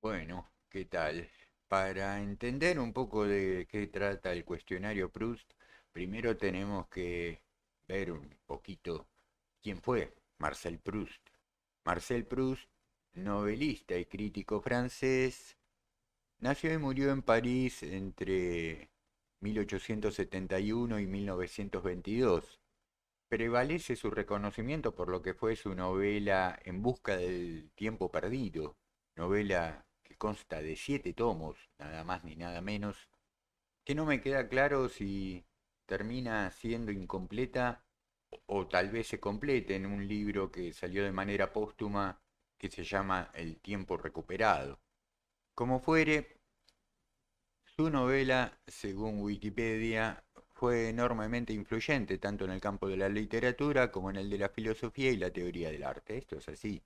Bueno, ¿qué tal? Para entender un poco de qué trata el cuestionario Proust, primero tenemos que ver un poquito quién fue Marcel Proust. Marcel Proust, novelista y crítico francés, nació y murió en París entre 1871 y 1922. Prevalece su reconocimiento por lo que fue su novela En busca del tiempo perdido, novela que consta de 7 tomos, nada más ni nada menos, que no me queda claro si termina siendo incompleta o tal vez se complete en un libro que salió de manera póstuma que se llama El tiempo recuperado. Como fuere, su novela, según Wikipedia, fue enormemente influyente tanto en el campo de la literatura como en el de la filosofía y la teoría del arte. Esto es así.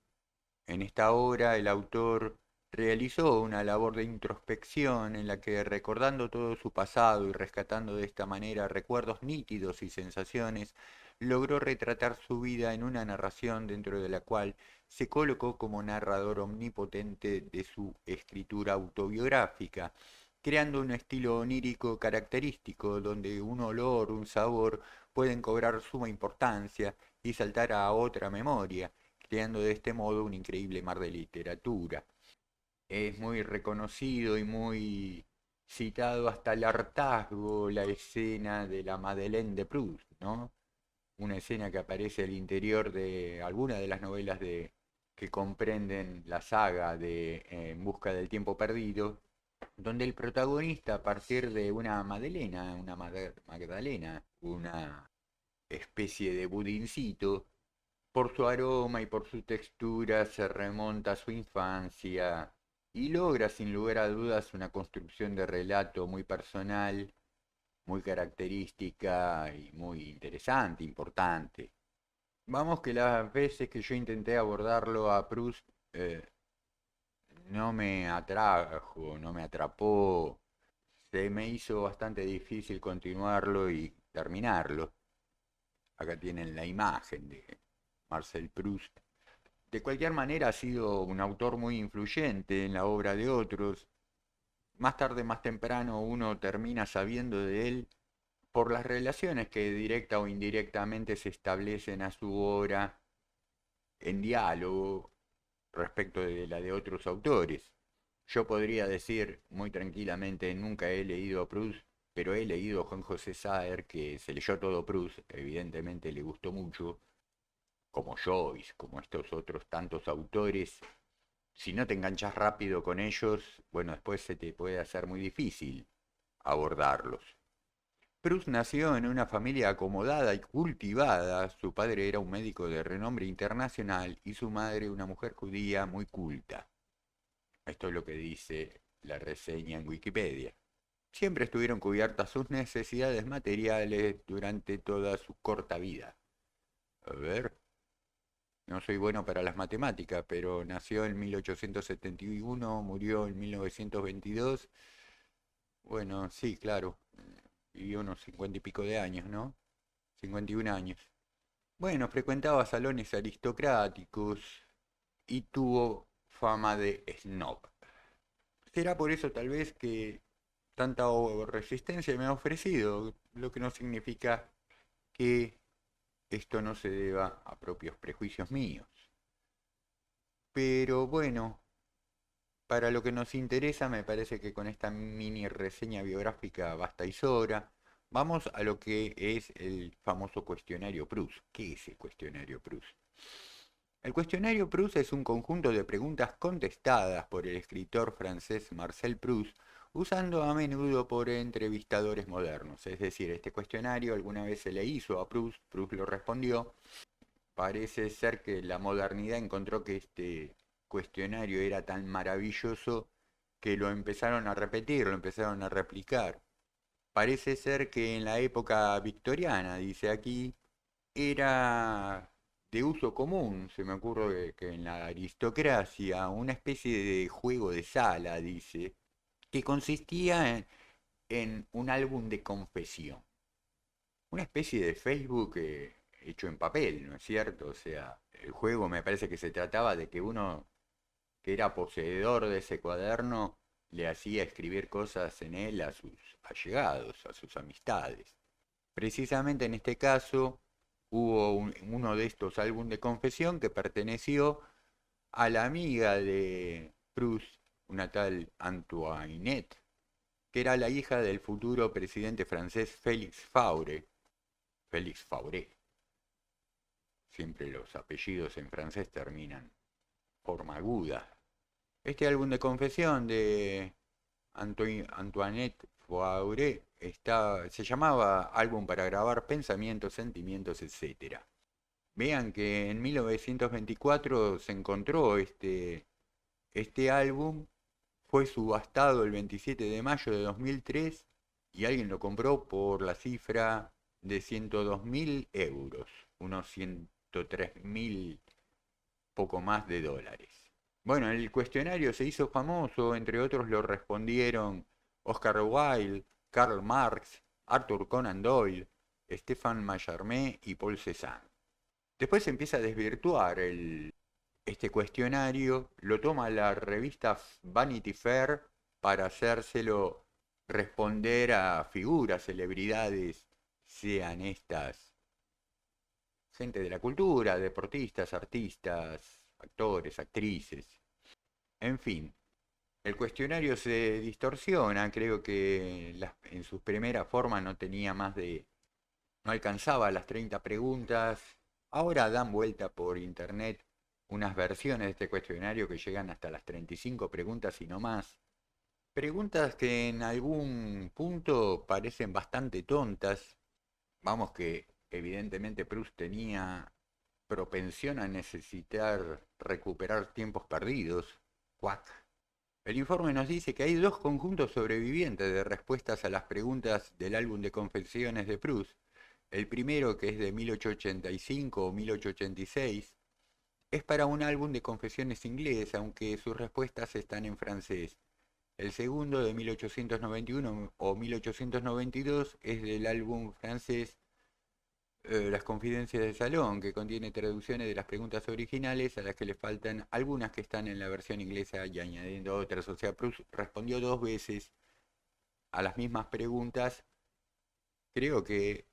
En esta obra el autor realizó una labor de introspección en la que, recordando todo su pasado y rescatando de esta manera recuerdos nítidos y sensaciones, logró retratar su vida en una narración dentro de la cual se colocó como narrador omnipotente de su escritura autobiográfica, creando un estilo onírico característico donde un olor, un sabor pueden cobrar suma importancia y saltar a otra memoria, creando de este modo un increíble mar de literatura. Es muy reconocido y muy citado hasta el hartazgo la escena de la Madeleine de Proust, ¿no? Una escena que aparece al interior de alguna de las novelas que comprenden la saga de En busca del tiempo perdido, donde el protagonista, a partir de una Madelena, una Magdalena, una especie de budincito, por su aroma y por su textura se remonta a su infancia y logra sin lugar a dudas una construcción de relato muy personal, muy característica y muy interesante, importante. Vamos que las veces que yo intenté abordarlo a Proust no me atrajo, no me atrapó, se me hizo bastante difícil continuarlo y terminarlo. Acá tienen la imagen de Marcel Proust. De cualquier manera ha sido un autor muy influyente en la obra de otros. Más tarde, más temprano, uno termina sabiendo de él por las relaciones que directa o indirectamente se establecen a su obra en diálogo respecto de la de otros autores. Yo podría decir muy tranquilamente, nunca he leído a Proust, pero he leído a Juan José Saer, que se leyó todo Proust, evidentemente le gustó mucho, como Joyce, como estos otros tantos autores. Si no te enganchas rápido con ellos, bueno, después se te puede hacer muy difícil abordarlos. Proust nació en una familia acomodada y cultivada. Su padre era un médico de renombre internacional y su madre una mujer judía muy culta. Esto es lo que dice la reseña en Wikipedia. Siempre estuvieron cubiertas sus necesidades materiales durante toda su corta vida. A ver, no soy bueno para las matemáticas, pero nació en 1871, murió en 1922. Bueno, sí, claro, vivió unos 50 y pico de años, ¿no? 51 años. Bueno, frecuentaba salones aristocráticos y tuvo fama de snob. Será por eso tal vez que tanta resistencia me ha ofrecido, lo que no significa que esto no se deba a propios prejuicios míos. Pero bueno, para lo que nos interesa, me parece que con esta mini reseña biográfica basta y sobra. Vamos a lo que es el famoso cuestionario Proust. ¿Qué es el cuestionario Proust? El cuestionario Proust es un conjunto de preguntas contestadas por el escritor francés Marcel Proust, usando a menudo por entrevistadores modernos. Es decir, este cuestionario alguna vez se le hizo a Proust, Proust lo respondió. Parece ser que la modernidad encontró que este cuestionario era tan maravilloso que lo empezaron a repetir, lo empezaron a replicar. Parece ser que en la época victoriana, dice aquí, era de uso común, se me ocurre que en la aristocracia, una especie de juego de sala, dice, que consistía en un álbum de confesión. Una especie de Facebook hecho en papel, ¿no es cierto? O sea, el juego me parece que se trataba de que uno que era poseedor de ese cuaderno, le hacía escribir cosas en él a sus allegados, a sus amistades. Precisamente en este caso hubo uno de estos álbumes de confesión que perteneció a la amiga de Proust, una tal Antoinette, que era la hija del futuro presidente francés Félix Faure. Félix Faure. Siempre los apellidos en francés terminan forma aguda. Este álbum de confesión de Antoinette Faure se llamaba Álbum para grabar pensamientos, sentimientos, etc. Vean que en 1924 se encontró este álbum, fue subastado el 27 de mayo de 2003 y alguien lo compró por la cifra de 102.000 euros, unos 103.000, poco más de dólares. Bueno, el cuestionario se hizo famoso, entre otros lo respondieron Oscar Wilde, Karl Marx, Arthur Conan Doyle, Stéphane Mallarmé y Paul Cézanne. Después se empieza a desvirtuar este cuestionario, lo toma la revista Vanity Fair para hacérselo responder a figuras, celebridades, sean estas gente de la cultura, deportistas, artistas, actores, actrices, en fin. El cuestionario se distorsiona, creo que en su primera forma no alcanzaba las 30 preguntas. Ahora dan vuelta por internet unas versiones de este cuestionario que llegan hasta las 35 preguntas y no más. Preguntas que en algún punto parecen bastante tontas. Vamos que evidentemente Proust tenía propensión a necesitar recuperar tiempos perdidos. Cuac. El informe nos dice que hay dos conjuntos sobrevivientes de respuestas a las preguntas del álbum de confesiones de Proust. El primero, que es de 1885 o 1886, es para un álbum de confesiones inglés, aunque sus respuestas están en francés. El segundo, de 1891 o 1892, es del álbum francés Las Confidencias de Salón, que contiene traducciones de las preguntas originales a las que le faltan algunas que están en la versión inglesa y añadiendo otras. O sea, Proust respondió dos veces a las mismas preguntas, creo que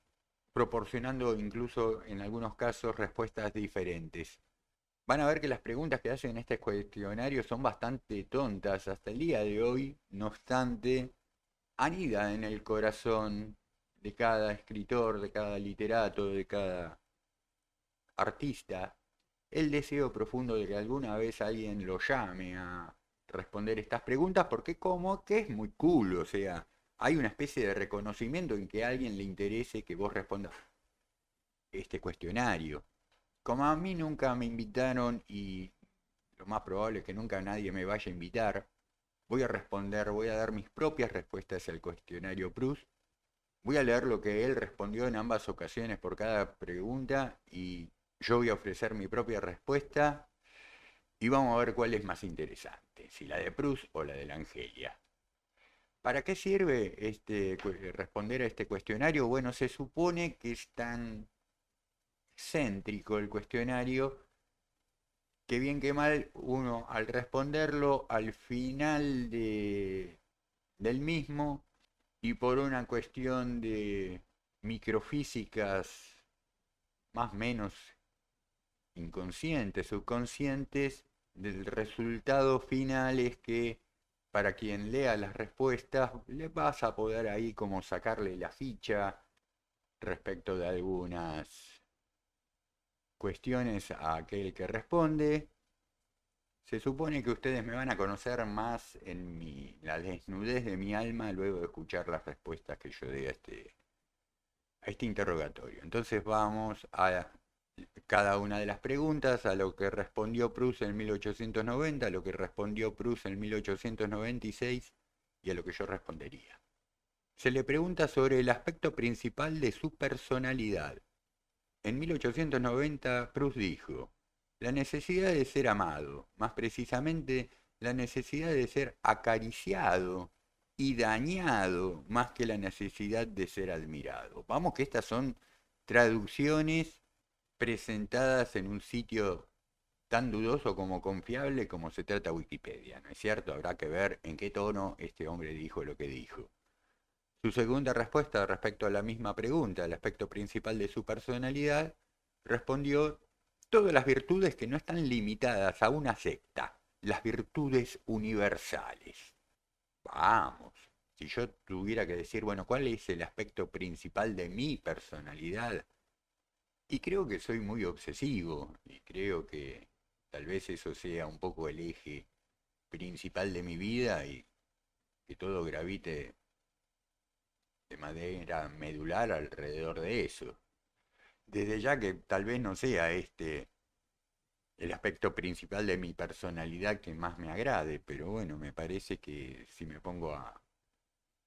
proporcionando incluso en algunos casos respuestas diferentes. Van a ver que las preguntas que hacen en este cuestionario son bastante tontas hasta el día de hoy, no obstante, anida en el corazón de cada escritor, de cada literato, de cada artista, el deseo profundo de que alguna vez alguien lo llame a responder estas preguntas, porque como que es muy cool, o sea, hay una especie de reconocimiento en que a alguien le interese que vos respondas este cuestionario. Como a mí nunca me invitaron y lo más probable es que nunca nadie me vaya a invitar, voy a dar mis propias respuestas al cuestionario Proust. Voy a leer lo que él respondió en ambas ocasiones por cada pregunta y yo voy a ofrecer mi propia respuesta y vamos a ver cuál es más interesante, si la de Proust o la de la Angelia. ¿Para qué sirve responder a este cuestionario? Bueno, se supone que es tan céntrico el cuestionario que bien que mal uno al responderlo al final del mismo y por una cuestión de microfísicas más o menos inconscientes, subconscientes, del resultado final es que para quien lea las respuestas le vas a poder ahí como sacarle la ficha respecto de algunas cuestiones a aquel que responde. Se supone que ustedes me van a conocer más en la desnudez de mi alma luego de escuchar las respuestas que yo dé a este interrogatorio. Entonces vamos a cada una de las preguntas, a lo que respondió Proust en 1890, a lo que respondió Proust en 1896 y a lo que yo respondería. Se le pregunta sobre el aspecto principal de su personalidad. En 1890 Proust dijo: la necesidad de ser amado, más precisamente la necesidad de ser acariciado y dañado, más que la necesidad de ser admirado. Vamos que estas son traducciones presentadas en un sitio tan dudoso como confiable como se trata Wikipedia, ¿no es cierto? Habrá que ver en qué tono este hombre dijo lo que dijo. Su segunda respuesta respecto a la misma pregunta, el aspecto principal de su personalidad, respondió todas las virtudes que no están limitadas a una secta, las virtudes universales. Vamos, si yo tuviera que decir, bueno, ¿cuál es el aspecto principal de mi personalidad? Y creo que soy muy obsesivo y creo que tal vez eso sea un poco el eje principal de mi vida y que todo gravite de manera medular alrededor de eso. Desde ya que tal vez no sea este el aspecto principal de mi personalidad que más me agrade, pero bueno, me parece que si me pongo a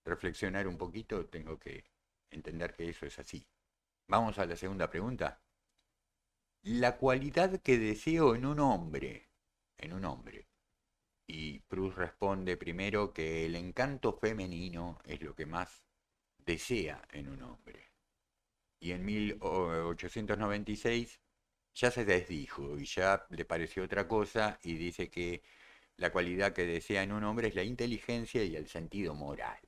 reflexionar un poquito, tengo que entender que eso es así. Vamos a la segunda pregunta. La cualidad que deseo en un hombre. Y Proust responde primero que el encanto femenino es lo que más desea en un hombre. Y en 1896 ya se desdijo y ya le pareció otra cosa y dice que la cualidad que desea en un hombre es la inteligencia y el sentido moral.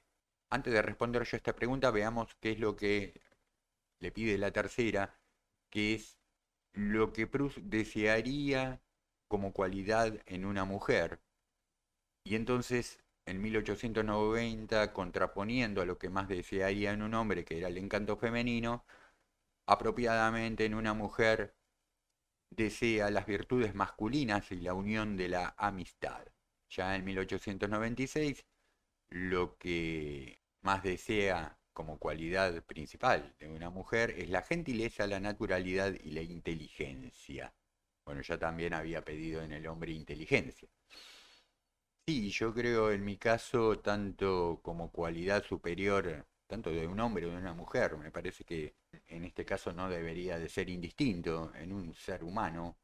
Antes de responder yo a esta pregunta, veamos qué es lo que le pide la tercera, que es lo que Proust desearía como cualidad en una mujer. Y entonces, en 1890, contraponiendo a lo que más desearía en un hombre, que era el encanto femenino, apropiadamente en una mujer desea las virtudes masculinas y la unión de la amistad. Ya en 1896, lo que más desea como cualidad principal de una mujer es la gentileza, la naturalidad y la inteligencia. Bueno, ya también había pedido en el hombre inteligencia. Sí, yo creo en mi caso, tanto como cualidad superior, tanto de un hombre o de una mujer, me parece que en este caso no debería de ser indistinto en un ser humano.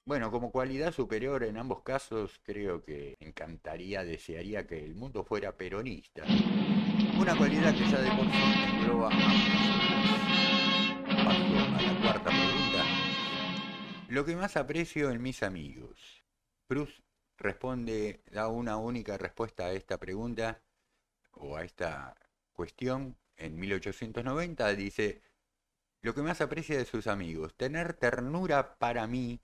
Bueno, como cualidad superior en ambos casos, creo que encantaría, desearía que el mundo fuera peronista. Una cualidad que ya de por sí engloba ambas otras. Paso a la cuarta pregunta. Lo que más aprecio en mis amigos. Proust responde, da una única respuesta a esta pregunta o a esta cuestión en 1890. Dice, lo que más aprecia de sus amigos, tener ternura para mí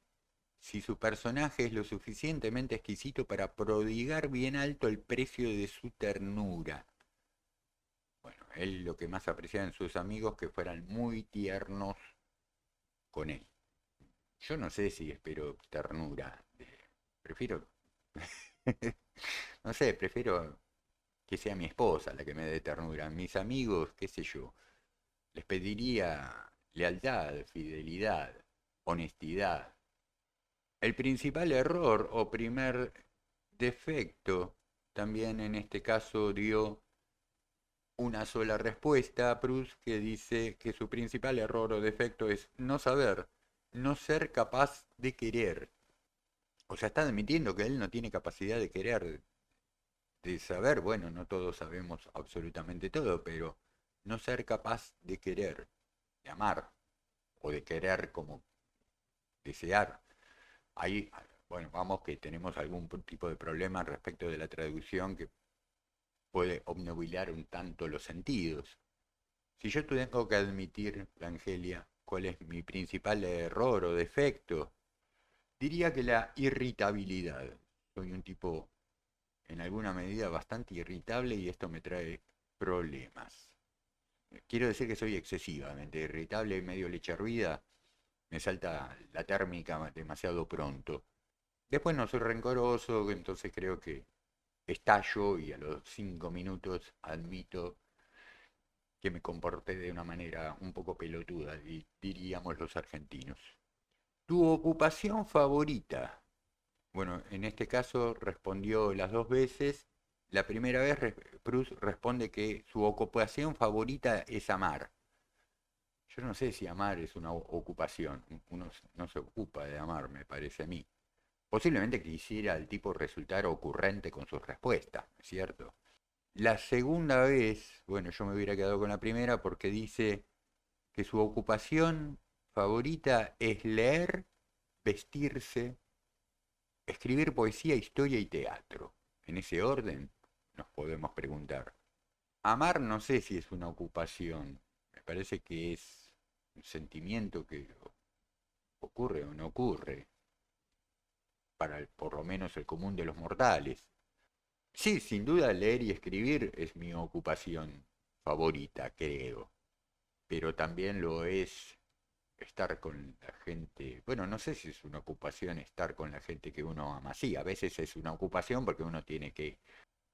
si su personaje es lo suficientemente exquisito para prodigar bien alto el precio de su ternura. Bueno, él lo que más apreciaba en sus amigos que fueran muy tiernos con él. Yo no sé si espero ternura. Prefiero, no sé, prefiero que sea mi esposa la que me dé ternura. Mis amigos, qué sé yo, les pediría lealtad, fidelidad, honestidad. El principal error o primer defecto, también en este caso dio una sola respuesta a Proust que dice que su principal error o defecto es no saber, no ser capaz de querer. O sea, está admitiendo que él no tiene capacidad de querer, de saber, bueno, no todos sabemos absolutamente todo, pero no ser capaz de querer, de amar, o de querer como desear. Ahí, bueno, vamos que tenemos algún tipo de problema respecto de la traducción que puede obnubilar un tanto los sentidos. Si yo tengo que admitir, Angelia, cuál es mi principal error o defecto, diría que la irritabilidad. Soy un tipo en alguna medida bastante irritable y esto me trae problemas. Quiero decir que soy excesivamente irritable, medio leche hervida, me salta la térmica demasiado pronto. Después no soy rencoroso, entonces creo que estallo y a los 5 minutos admito que me comporté de una manera un poco pelotuda, diríamos los argentinos. ¿Tu ocupación favorita? Bueno, en este caso respondió las dos veces. La primera vez Proust responde que su ocupación favorita es amar. Yo no sé si amar es una ocupación. Uno no se ocupa de amar, me parece a mí. Posiblemente quisiera el tipo resultar ocurrente con sus respuestas, ¿no es cierto? La segunda vez, bueno, yo me hubiera quedado con la primera porque dice que su ocupación favorita es leer, vestirse Escribir poesía, historia y teatro. En ese orden nos podemos preguntar. Amar no sé si es una ocupación. Me parece que es un sentimiento que ocurre o no ocurre para por lo menos el común de los mortales. Sí, sin duda leer y escribir es mi ocupación favorita, creo. Pero también lo es estar con la gente. Bueno, no sé si es una ocupación estar con la gente que uno ama. Sí, a veces es una ocupación porque uno tiene que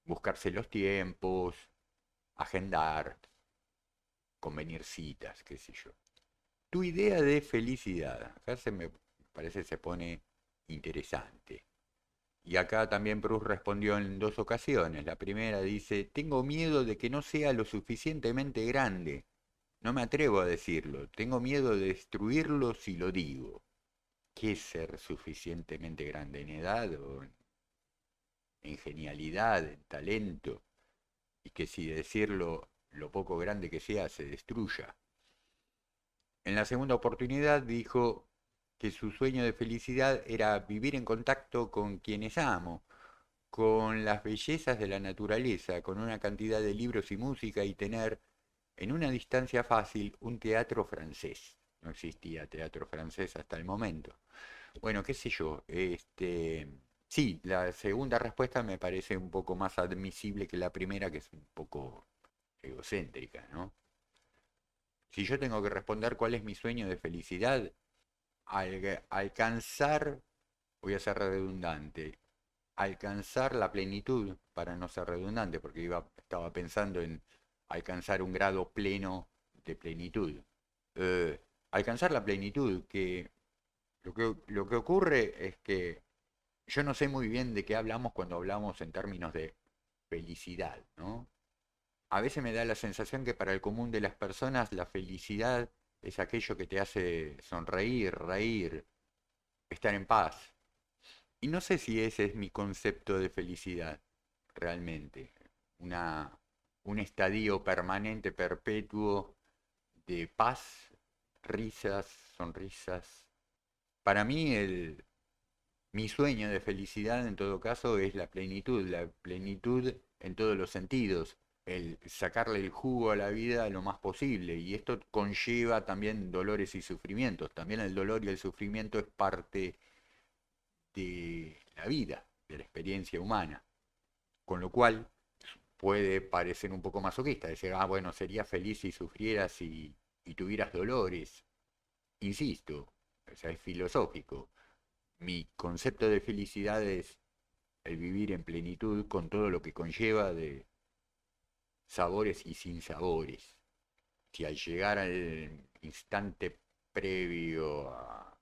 buscarse los tiempos, agendar, convenir citas, qué sé yo. Tu idea de felicidad, acá se me parece se pone interesante. Y acá también Proust respondió en dos ocasiones. La primera dice, tengo miedo de que no sea lo suficientemente grande. No me atrevo a decirlo. Tengo miedo de destruirlo si lo digo. ¿Qué es ser suficientemente grande en edad o en genialidad, en talento? Y que si decirlo lo poco grande que sea se destruya. En la segunda oportunidad dijo que su sueño de felicidad era vivir en contacto con quienes amo, con las bellezas de la naturaleza, con una cantidad de libros y música y tener en una distancia fácil un teatro francés. No existía teatro francés hasta el momento. Bueno, qué sé yo, sí, la segunda respuesta me parece un poco más admisible que la primera, que es un poco egocéntrica, ¿no? Si yo tengo que responder cuál es mi sueño de felicidad, alcanzar, voy a ser redundante, alcanzar la plenitud, para no ser redundante, porque estaba pensando en alcanzar un grado pleno de plenitud. Alcanzar la plenitud, que lo que ocurre es que yo no sé muy bien de qué hablamos cuando hablamos en términos de felicidad, ¿no? A veces me da la sensación que para el común de las personas la felicidad es aquello que te hace sonreír, reír, estar en paz. Y no sé si ese es mi concepto de felicidad, realmente. Una, un estadio permanente, perpetuo, de paz, risas, sonrisas. Para mí mi sueño de felicidad en todo caso es la plenitud en todos los sentidos, el sacarle el jugo a la vida lo más posible y esto conlleva también dolores y sufrimientos. También el dolor y el sufrimiento es parte de la vida, de la experiencia humana, con lo cual puede parecer un poco masoquista, decir, ah, bueno, sería feliz si sufrieras y tuvieras dolores. Insisto, o sea, es filosófico. Mi concepto de felicidad es el vivir en plenitud con todo lo que conlleva de sabores y sinsabores. Si al llegar al instante previo a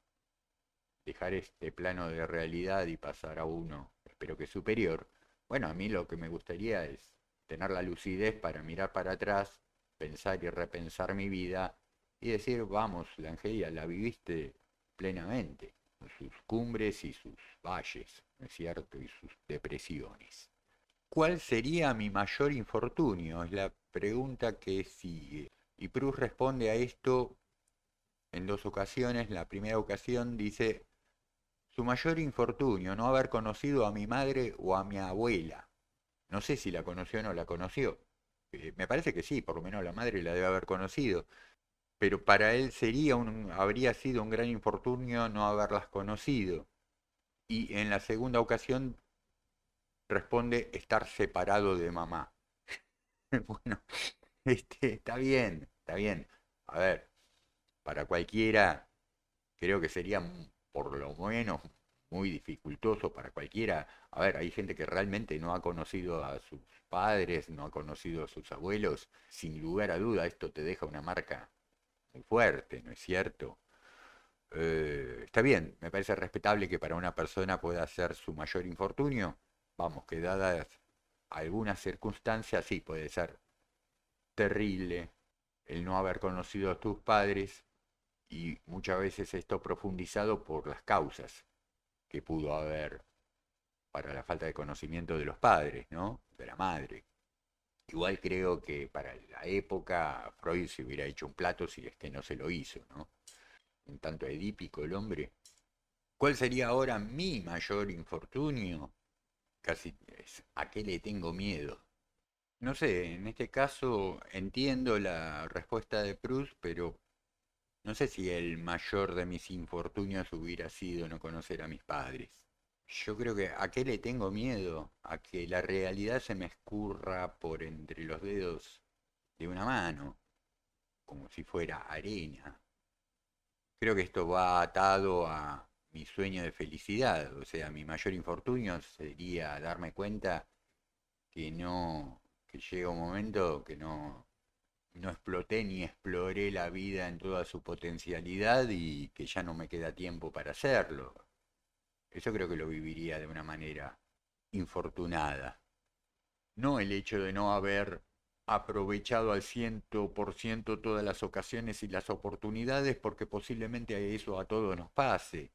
dejar este plano de realidad y pasar a uno, espero que superior, bueno, a mí lo que me gustaría es tener la lucidez para mirar para atrás, pensar y repensar mi vida y decir, vamos, Langelia, la viviste plenamente, con sus cumbres y sus valles, ¿no es cierto? Y sus depresiones. ¿Cuál sería mi mayor infortunio? Es la pregunta que sigue. Y Proust responde a esto en dos ocasiones. La primera ocasión dice, su mayor infortunio, no haber conocido a mi madre o a mi abuela. No sé si la conoció o no la conoció. Me parece que sí, por lo menos la madre la debe haber conocido. Pero para él habría sido un gran infortunio no haberlas conocido. Y en la segunda ocasión responde estar separado de mamá. Bueno, está bien, está bien. A ver, para cualquiera, creo que sería por lo menos muy dificultoso para cualquiera. A ver, hay gente que realmente no ha conocido a sus padres, no ha conocido a sus abuelos. Sin lugar a duda, esto te deja una marca muy fuerte, ¿no es cierto? Está bien, me parece respetable que para una persona pueda ser su mayor infortunio. Vamos, que dadas algunas circunstancias, sí, puede ser terrible el no haber conocido a tus padres y muchas veces esto profundizado por las causas que pudo haber para la falta de conocimiento de los padres, ¿no? De la madre. Igual creo que para la época Freud se hubiera hecho un plato si es que no se lo hizo, ¿no? Un tanto edípico el hombre, ¿Cuál sería ahora mi mayor infortunio? Casi es, ¿a qué le tengo miedo? No sé, en este caso entiendo la respuesta de Proust, pero no sé si el mayor de mis infortunios hubiera sido no conocer a mis padres. Yo creo que ¿a qué le tengo miedo? A que la realidad se me escurra por entre los dedos de una mano, como si fuera arena. Creo que esto va atado a mi sueño de felicidad, o sea, mi mayor infortunio sería darme cuenta que no, que llega un momento que no exploté ni exploré la vida en toda su potencialidad y que ya no me queda tiempo para hacerlo. Eso creo que lo viviría de una manera infortunada. No el hecho de no haber aprovechado al 100% todas las ocasiones y las oportunidades, porque posiblemente eso a todos nos pase.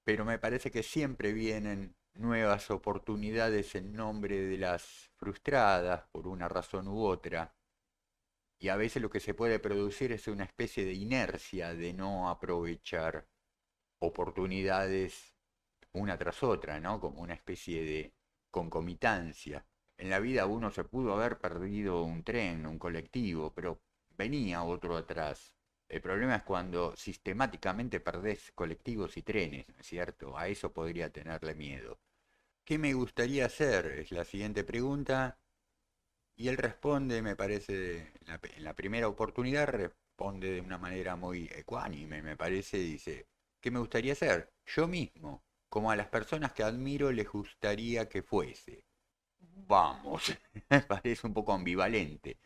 Pero me parece que siempre vienen nuevas oportunidades en nombre de las frustradas, por una razón u otra. Y a veces lo que se puede producir es una especie de inercia de no aprovechar oportunidades una tras otra, ¿no? Como una especie de concomitancia. En la vida uno se pudo haber perdido un tren, un colectivo, pero venía otro atrás. El problema es cuando sistemáticamente perdés colectivos y trenes, ¿no es cierto? A eso podría tenerle miedo. ¿Qué me gustaría hacer? Es la siguiente pregunta. Y él responde, me parece, en la primera oportunidad responde de una manera muy ecuánime, me parece, dice, ¿qué me gustaría hacer? Yo mismo, como a las personas que admiro les gustaría que fuese. Vamos, me parece un poco ambivalente.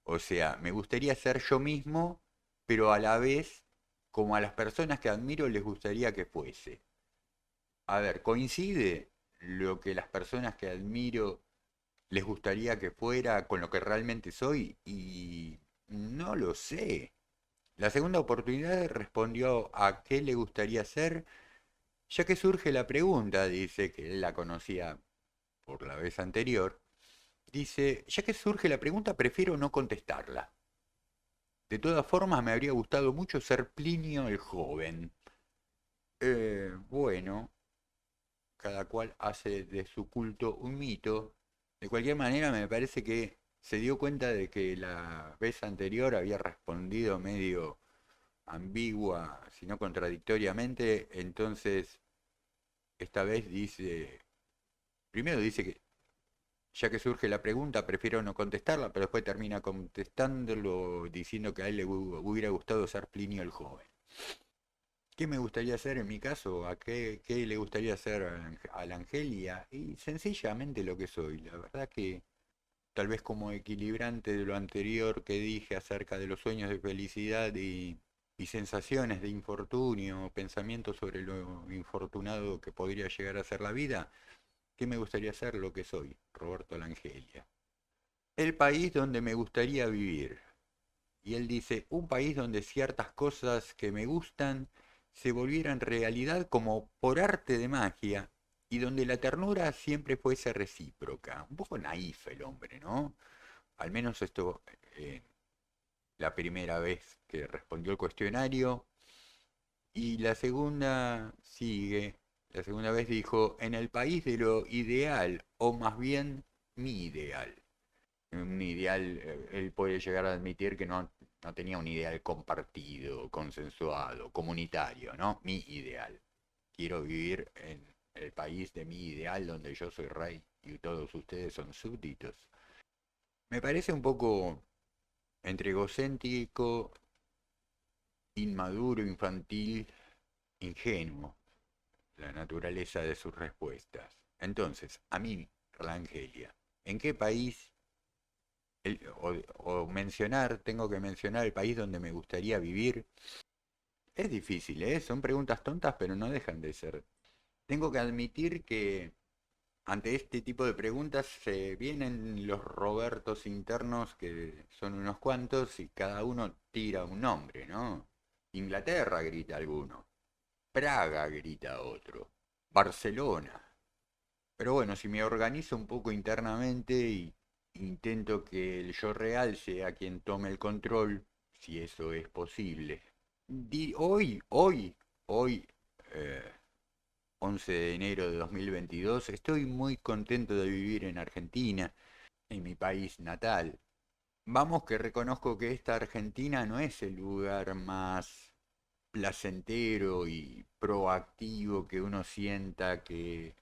O sea, me gustaría ser yo mismo, pero a la vez como a las personas que admiro les gustaría que fuese. A ver, ¿coincide lo que las personas que admiro les gustaría que fuera con lo que realmente soy? Y no lo sé. La segunda oportunidad respondió a qué le gustaría ser, ya que surge la pregunta, dice que él la conocía por la vez anterior, dice, ya que surge la pregunta prefiero no contestarla. De todas formas me habría gustado mucho ser Plinio el joven. Bueno, cada cual hace de su culto un mito. De cualquier manera, me parece que se dio cuenta de que la vez anterior había respondido medio ambigua, si no contradictoriamente, entonces esta vez dice, primero dice que ya que surge la pregunta, prefiero no contestarla, pero después termina contestándolo diciendo que a él le hubiera gustado ser Plinio el joven. ¿Qué me gustaría hacer en mi caso? ¿Qué le gustaría hacer a la Angelia? Y sencillamente lo que soy. La verdad que tal vez como equilibrante de lo anterior que dije acerca de los sueños de felicidad y sensaciones de infortunio, pensamientos sobre lo infortunado que podría llegar a ser la vida, ¿qué me gustaría hacer? Lo que soy, Roberto Langelia. El país donde me gustaría vivir. Y él dice, un país donde ciertas cosas que me gustan se volvieran realidad como por arte de magia y donde la ternura siempre fuese recíproca. Un poco naif el hombre, ¿no? Al menos esto la primera vez que respondió el cuestionario. Y la segunda sigue, la segunda vez dijo, en el país de lo ideal, o más bien mi ideal. Un ideal, él puede llegar a admitir que no tenía un ideal compartido, consensuado, comunitario, ¿no? Mi ideal. Quiero vivir en el país de mi ideal donde yo soy rey y todos ustedes son súbditos. Me parece un poco entre egocéntrico, inmaduro, infantil, ingenuo la naturaleza de sus respuestas. Entonces, a mí, Angelia, ¿en qué país o mencionar, tengo que mencionar el país donde me gustaría vivir? Es difícil, ¿eh? Son preguntas tontas, pero no dejan de ser. Tengo que admitir que ante este tipo de preguntas se vienen los Robertos internos, que son unos cuantos, y cada uno tira un nombre, ¿no? Inglaterra grita alguno, Praga grita otro, Barcelona. Pero bueno, si me organizo un poco internamente y intento que el yo real sea quien tome el control, si eso es posible. Hoy, eh, 11 de enero de 2022. Estoy muy contento de vivir en Argentina, en mi país natal. Vamos que reconozco que esta Argentina no es el lugar más placentero y proactivo que uno sienta que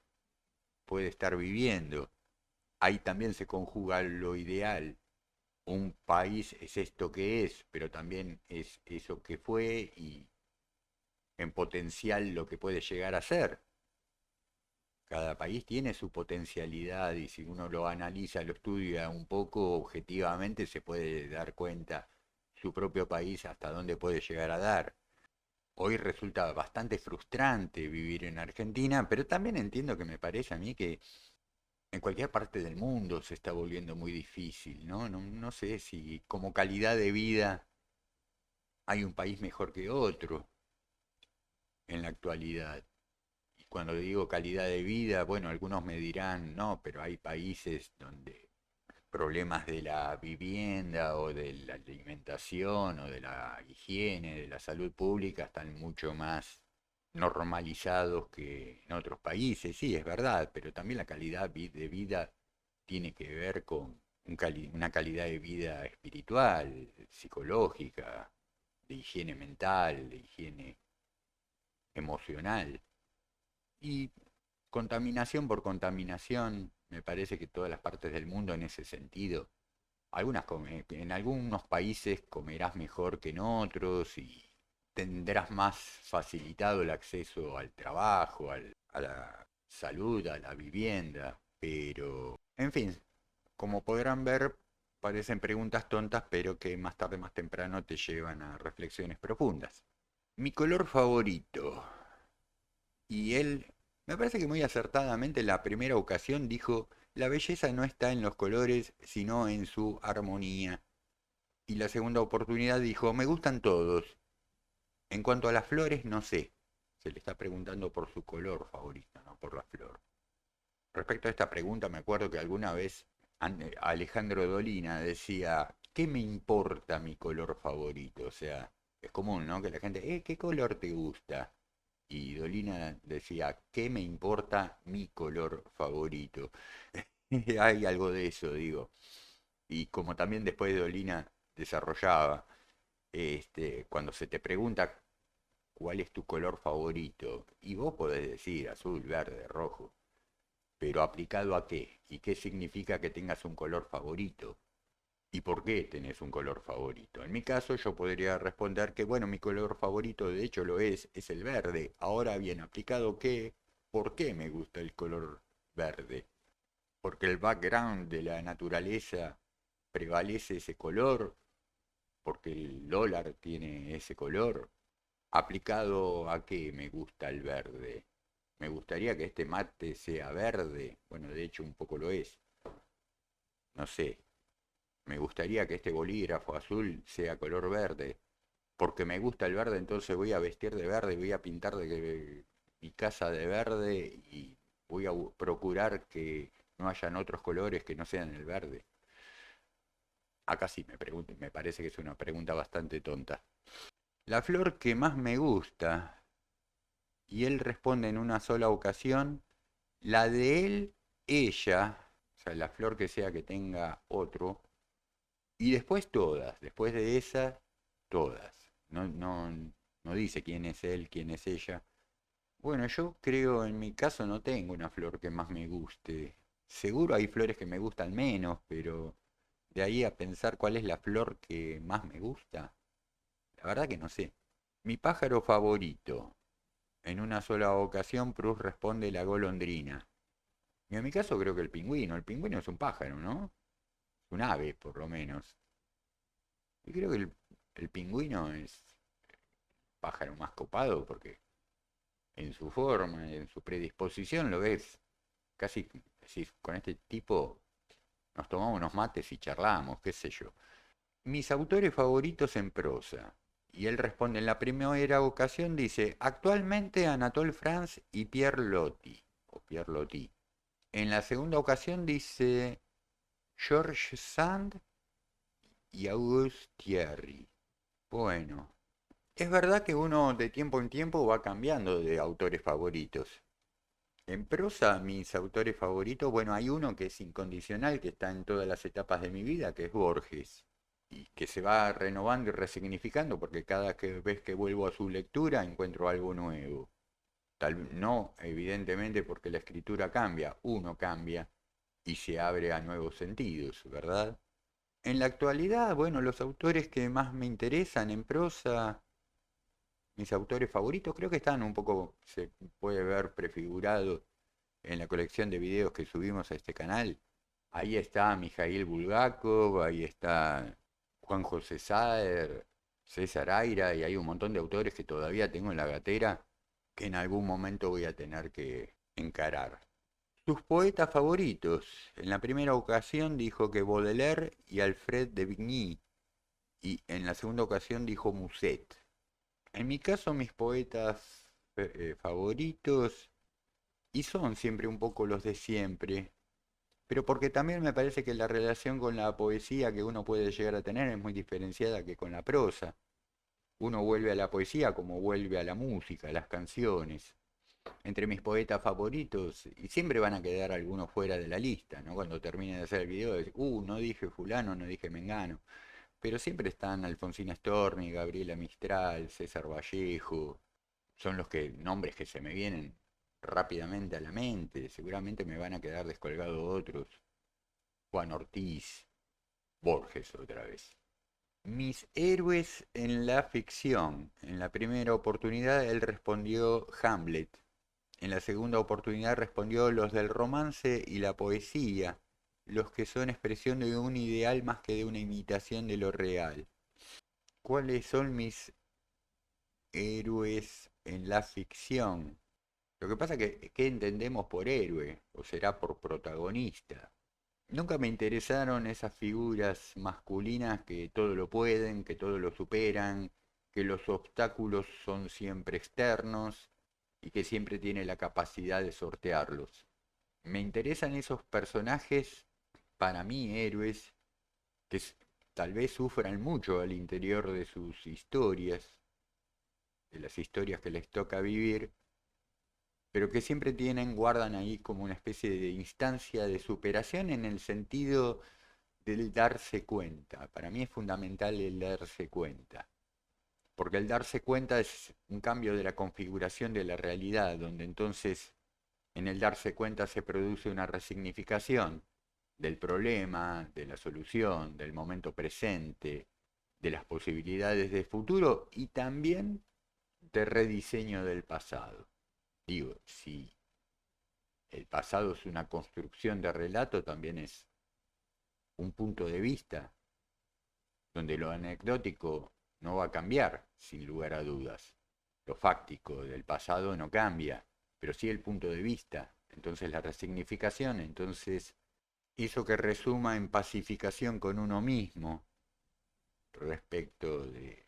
puede estar viviendo. Ahí también se conjuga lo ideal. Un país es esto que es, pero también es eso que fue y en potencial lo que puede llegar a ser. Cada país tiene su potencialidad y si uno lo analiza, lo estudia un poco objetivamente, se puede dar cuenta su propio país hasta dónde puede llegar a dar. Hoy resulta bastante frustrante vivir en Argentina, pero también entiendo que me parece a mí que en cualquier parte del mundo se está volviendo muy difícil, ¿no? No sé si como calidad de vida hay un país mejor que otro en la actualidad. Y cuando digo calidad de vida, bueno, algunos me dirán, no, pero hay países donde problemas de la vivienda o de la alimentación o de la higiene, de la salud pública están mucho más normalizados que en otros países. Sí, es verdad, pero también la calidad de vida tiene que ver con una calidad de vida espiritual, psicológica, de higiene mental, de higiene emocional. Y contaminación por contaminación, me parece que todas las partes del mundo en ese sentido, en algunos países comerás mejor que en otros y tendrás más facilitado el acceso al trabajo, a la salud, a la vivienda, pero, en fin, como podrán ver, parecen preguntas tontas, pero que más tarde, más temprano te llevan a reflexiones profundas. Mi color favorito. Y él, me parece que muy acertadamente en la primera ocasión dijo, la belleza no está en los colores, sino en su armonía. Y la segunda oportunidad dijo, me gustan todos. En cuanto a las flores, no sé. Se le está preguntando por su color favorito, no por la flor. Respecto a esta pregunta, me acuerdo que alguna vez Alejandro Dolina decía, ¿qué me importa mi color favorito? O sea, es común, ¿no? Que la gente, ¿qué color te gusta? Y Dolina decía, ¿qué me importa mi color favorito? Hay algo de eso, digo. Y como también después Dolina desarrollaba, cuando se te pregunta cuál es tu color favorito, y vos podés decir azul, verde, rojo, pero aplicado a qué, y qué significa que tengas un color favorito, y por qué tenés un color favorito. En mi caso yo podría responder que, bueno, mi color favorito de hecho lo es el verde. Ahora bien, aplicado qué, ¿por qué me gusta el color verde? Porque el background de la naturaleza prevalece ese color, porque el dólar tiene ese color. ¿Aplicado a qué me gusta el verde? Me gustaría que este mate sea verde. Bueno, de hecho un poco lo es. No sé. Me gustaría que este bolígrafo azul sea color verde. Porque me gusta el verde, entonces voy a vestir de verde, voy a pintar mi casa de verde y voy a procurar que no hayan otros colores que no sean el verde. Acá sí me parece que es una pregunta bastante tonta. La flor que más me gusta, y él responde en una sola ocasión, la de él, ella, o sea, la flor que sea que tenga otro, y después todas, después de esa, todas. No dice quién es él, quién es ella. Bueno, yo creo, en mi caso no tengo una flor que más me guste. Seguro hay flores que me gustan menos, pero de ahí a pensar cuál es la flor que más me gusta, la verdad que no sé. Mi pájaro favorito. En una sola ocasión, Proust responde la golondrina. Y en mi caso creo que el pingüino. El pingüino es un pájaro, ¿no? Es un ave, por lo menos. Y creo que el pingüino es el pájaro más copado porque en su forma, en su predisposición lo ves. Casi, decís, con este tipo nos tomamos unos mates y charlamos, qué sé yo. Mis autores favoritos en prosa. Y él responde en la primera ocasión, dice, actualmente Anatole France y Pierre Loti, o Pierre Loti. En la segunda ocasión dice George Sand y Auguste Thierry. Bueno, es verdad que uno de tiempo en tiempo va cambiando de autores favoritos. En prosa, mis autores favoritos, bueno, hay uno que es incondicional, que está en todas las etapas de mi vida, que es Borges, y que se va renovando y resignificando, porque vez que vuelvo a su lectura encuentro algo nuevo. No, evidentemente, porque la escritura cambia, uno cambia y se abre a nuevos sentidos, ¿verdad? En la actualidad, bueno, los autores que más me interesan en prosa, mis autores favoritos, creo que están un poco, se puede ver prefigurado en la colección de videos que subimos a este canal. Ahí está Mijail Bulgakov, ahí está Juan José Saer, César Aira, y hay un montón de autores que todavía tengo en la gatera que en algún momento voy a tener que encarar. Sus poetas favoritos. En la primera ocasión dijo que Baudelaire y Alfred de Vigny, y en la segunda ocasión dijo Musset. En mi caso, mis poetas favoritos, y son siempre un poco los de siempre, pero porque también me parece que la relación con la poesía que uno puede llegar a tener es muy diferenciada que con la prosa. Uno vuelve a la poesía como vuelve a la música, a las canciones. Entre mis poetas favoritos, y siempre van a quedar algunos fuera de la lista, ¿no? Cuando termine de hacer el video, no dije fulano, no dije mengano. Pero siempre están Alfonsina Storni, Gabriela Mistral, César Vallejo. Son nombres que se me vienen rápidamente a la mente. Seguramente me van a quedar descolgados otros. Juan Ortiz, Borges otra vez. Mis héroes en la ficción. En la primera oportunidad él respondió Hamlet. En la segunda oportunidad respondió los del romance y la poesía, los que son expresión de un ideal más que de una imitación de lo real. ¿Cuáles son mis héroes en la ficción? Lo que pasa es que, ¿qué entendemos por héroe? ¿O será por protagonista? Nunca me interesaron esas figuras masculinas que todo lo pueden, que todo lo superan, que los obstáculos son siempre externos y que siempre tiene la capacidad de sortearlos. Me interesan esos personajes, para mí héroes, que tal vez sufran mucho al interior de sus historias, de las historias que les toca vivir, pero que siempre guardan ahí como una especie de instancia de superación en el sentido del darse cuenta. Para mí es fundamental el darse cuenta, porque el darse cuenta es un cambio de la configuración de la realidad, donde entonces en el darse cuenta se produce una resignificación del problema, de la solución, del momento presente, de las posibilidades de futuro y también de rediseño del pasado. Digo, si el pasado es una construcción de relato, también es un punto de vista donde lo anecdótico no va a cambiar, sin lugar a dudas. Lo fáctico del pasado no cambia, pero sí el punto de vista. Entonces la resignificación, entonces eso que resuma en pacificación con uno mismo respecto de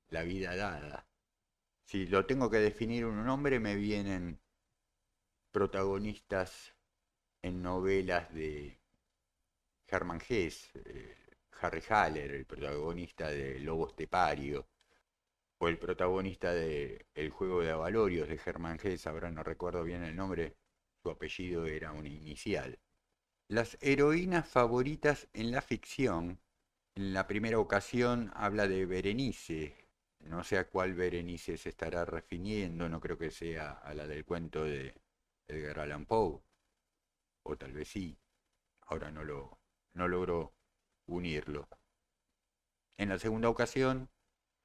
la vida dada. Si lo tengo que definir un nombre, me vienen protagonistas en novelas de Hermann Hesse, Harry Haller, el protagonista de Lobo Estepario, o el protagonista de El juego de Avalorios de Hermann Hesse, ahora no recuerdo bien el nombre, su apellido era una inicial. Las heroínas favoritas en la ficción, en la primera ocasión habla de Berenice, no sé a cuál Berenice se estará refiriendo, no creo que sea a la del cuento de Edgar Allan Poe, o tal vez sí, ahora no logro unirlo. En la segunda ocasión,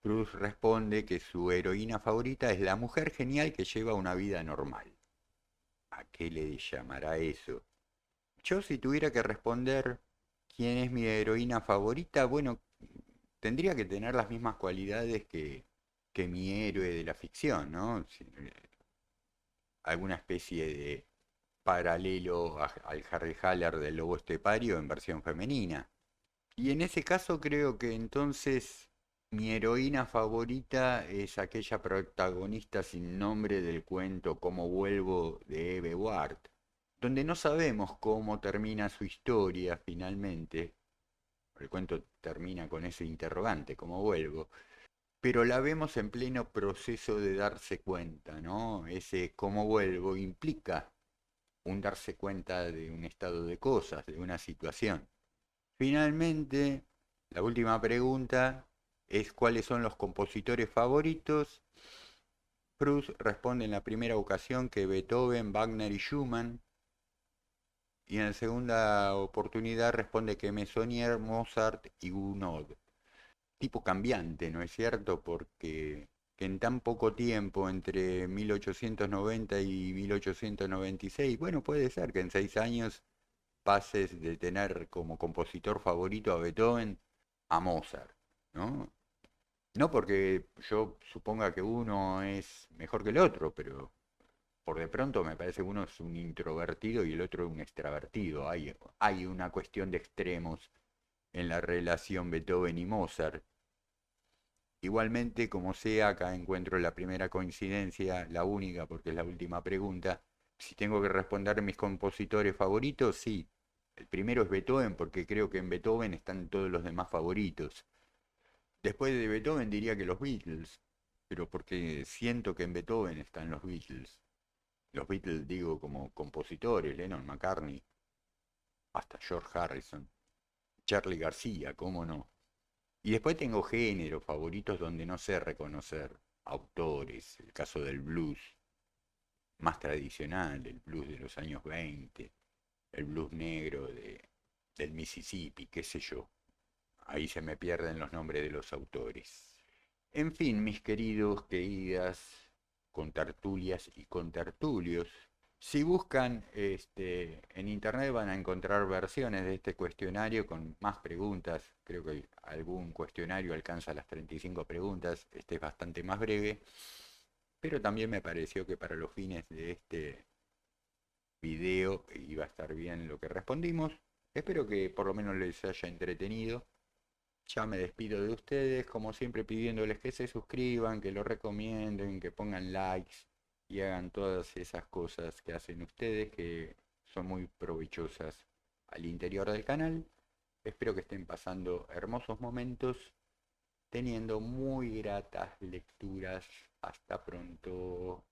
Cruz responde que su heroína favorita es la mujer genial que lleva una vida normal. ¿A qué le llamará eso? Yo si tuviera que responder quién es mi heroína favorita, bueno, tendría que tener las mismas cualidades que mi héroe de la ficción, ¿no? Alguna especie de paralelo al Harry Haller del Lobo Estepario en versión femenina. Y en ese caso creo que entonces mi heroína favorita es aquella protagonista sin nombre del cuento Cómo vuelvo de Eve Ward, donde no sabemos cómo termina su historia finalmente. El cuento termina con ese interrogante, ¿cómo vuelvo? pero la vemos en pleno proceso de darse cuenta, ¿no? Ese cómo vuelvo implica un darse cuenta de un estado de cosas, de una situación. Finalmente, la última pregunta es cuáles son los compositores favoritos. Proust responde en la primera ocasión que Beethoven, Wagner y Schumann, y en la segunda oportunidad responde que Meissonier, Mozart y Gounod. Tipo cambiante, ¿no es cierto? Porque que en tan poco tiempo, entre 1890 y 1896, bueno, puede ser que en 6 años pases de tener como compositor favorito a Beethoven a Mozart, ¿no? No porque yo suponga que uno es mejor que el otro, pero por de pronto me parece que uno es un introvertido y el otro un extravertido. Hay una cuestión de extremos en la relación Beethoven y Mozart. Igualmente, como sea, acá encuentro la primera coincidencia, la única, porque es la última pregunta. Si tengo que responder mis compositores favoritos, sí. El primero es Beethoven, porque creo que en Beethoven están todos los demás favoritos. Después de Beethoven diría que los Beatles, pero porque siento que en Beethoven están los Beatles. Los Beatles digo como compositores, Lennon, McCartney, hasta George Harrison, Charlie García, cómo no. Y después tengo géneros favoritos donde no sé reconocer autores, el caso del blues más tradicional, el blues de los años 20, el blues negro del Mississippi, qué sé yo. Ahí se me pierden los nombres de los autores. En fin, mis queridos, queridas contertulias y contertulios, si buscan en internet van a encontrar versiones de este cuestionario con más preguntas. Creo que algún cuestionario alcanza las 35 preguntas. Este es bastante más breve, pero también me pareció que para los fines de este video iba a estar bien lo que respondimos. Espero que por lo menos les haya entretenido. Ya me despido de ustedes, como siempre pidiéndoles que se suscriban, que lo recomienden, que pongan likes y hagan todas esas cosas que hacen ustedes, que son muy provechosas al interior del canal. Espero que estén pasando hermosos momentos, teniendo muy gratas lecturas. Hasta pronto.